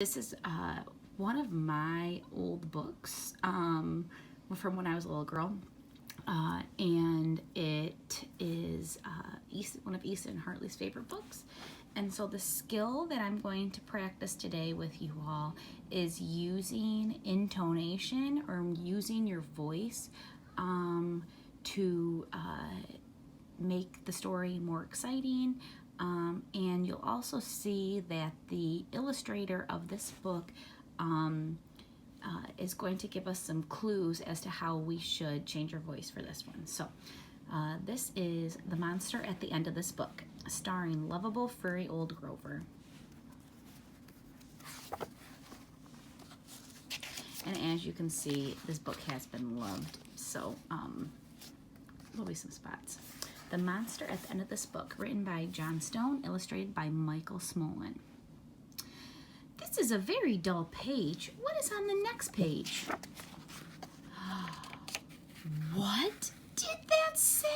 This is one of my old books from when I was a little girl, and it is one of Easton Hartley's favorite books. And so the skill that I'm going to practice today with you all is using intonation or using your voice to make the story more exciting. And you'll also see that the illustrator of this book is going to give us some clues as to how we should change our voice for this one. So this is The Monster at the End of This Book, starring lovable furry old Grover. And as you can see, this book has been loved, so there'll be some spots. The Monster at the End of This Book, written by John Stone, illustrated by Michael Smolin. This is a very dull page. What is on the next page? What did that say?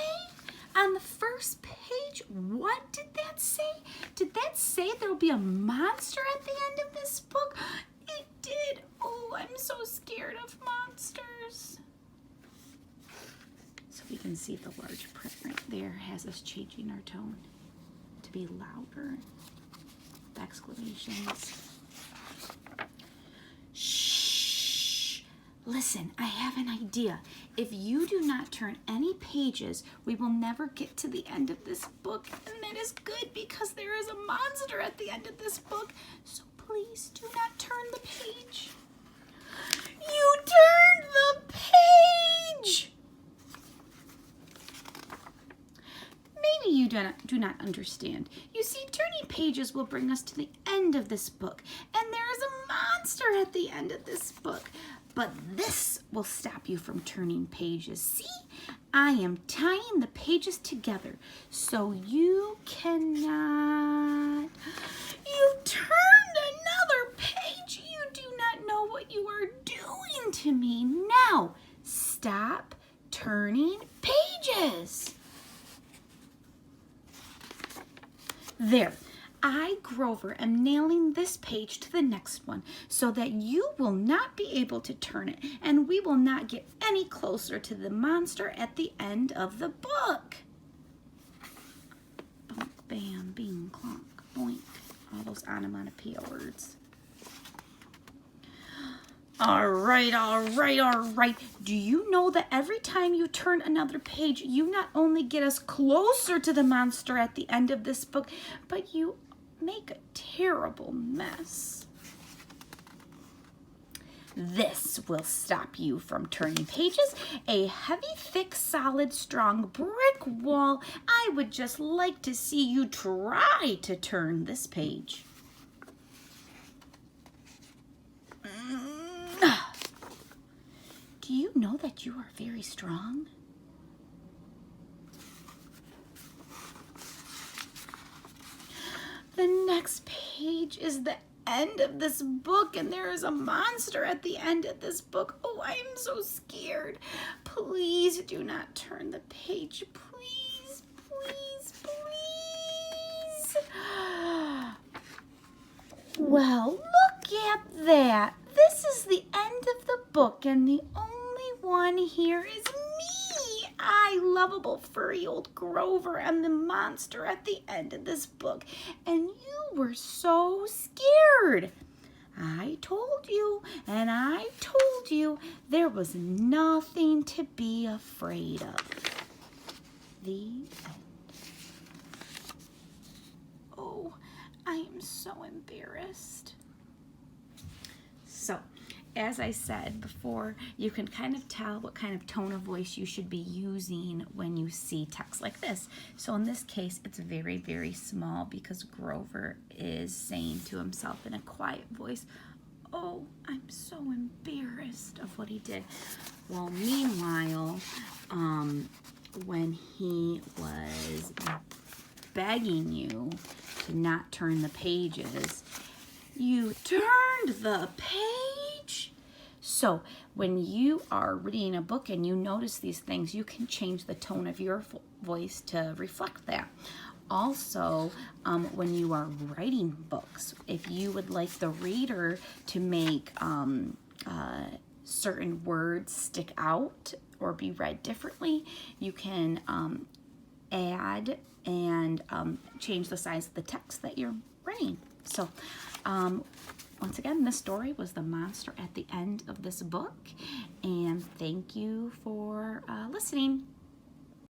On the first page, what did that say? Did that say there'll be a monster at the end of this book? It did. Oh, I'm so scared of monsters. So we can see the large print right there has us changing our tone to be louder. Exclamations. Shh! Listen, I have an idea. If you do not turn any pages, we will never get to the end of this book. And that is good because there is a monster at the end of this book. So please do not turn the page. You turned the page! Maybe you do not understand. You see, turning pages will bring us to the end of this book, and there is a monster at the end of this book. But this will stop you from turning pages. See, I am tying the pages together so you cannot. You turned another page. You do not know what you are doing to me. Now, stop turning pages. There, I, Grover, am nailing this page to the next one so that you will not be able to turn it and we will not get any closer to the monster at the end of the book. Bonk, bam, bing, clonk, boink, all those onomatopoeia words. All right. Do you know that every time you turn another page, you not only get us closer to the monster at the end of this book, but you make a terrible mess. This will stop you from turning pages. A heavy, thick, solid, strong brick wall. I would just like to see you try to turn this page. Do you know that you are very strong? The next page is the end of this book, and there is a monster at the end of this book. Oh, I am so scared. Please do not turn the page. Please, please, please. Well, look at that. This is the end of the book, and the only one here is me. I, lovable furry old Grover, am the monster at the end of this book, and you were so scared. I told you, and I told you there was nothing to be afraid of. The end. Oh, I am so embarrassed. So, as I said before, you can kind of tell what kind of tone of voice you should be using when you see text like this. So in this case, it's very, very small because Grover is saying to himself in a quiet voice, oh, I'm so embarrassed of what he did. Well, meanwhile, when he was begging you to not turn the pages, you turned the page. So when you are reading a book and you notice these things, you can change the tone of your voice to reflect that. Also, when you are writing books, if you would like the reader to make certain words stick out or be read differently, you can add and change the size of the text that you're writing. So once again, this story was the monster at the end of this book, and thank you for listening.